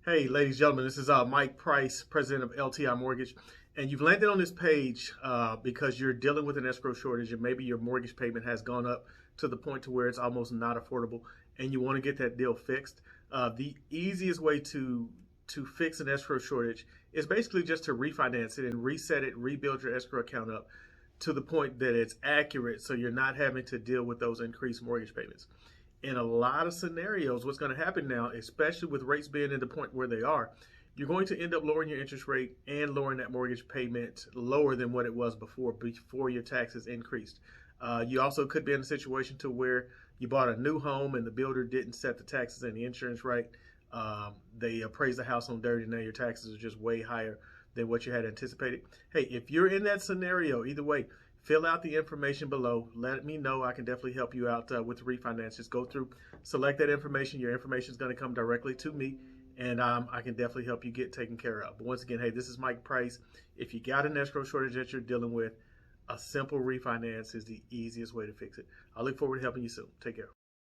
Hey, ladies and gentlemen, this is Mike Price, president of LTI Mortgage. And you've landed on this page because you're dealing with an escrow shortage and maybe your mortgage payment has gone up to the point to where it's almost not affordable and you want to get that deal fixed. The easiest way to fix an escrow shortage is basically just to refinance it and reset it, rebuild your escrow account up to the point that it's accurate so you're not having to deal with those increased mortgage payments. In a lot of scenarios, what's going to happen now, especially with rates being at the point where they are, you're going to end up lowering your interest rate and lowering that mortgage payment lower than what it was before your taxes increased. You also could be in a situation to where you bought a new home and the builder didn't set the taxes and the insurance right. They appraised the house on dirt and now your taxes are just way higher than what you had anticipated. Hey, if you're in that scenario, either way, fill out the information below. Let me know. I can definitely help you out with the refinance. Just go through, select that information. Your information is going to come directly to me, and I can definitely help you get taken care of. But once again, hey, this is Mike Price. If you got an escrow shortage that you're dealing with, a simple refinance is the easiest way to fix it. I look forward to helping you soon. Take care.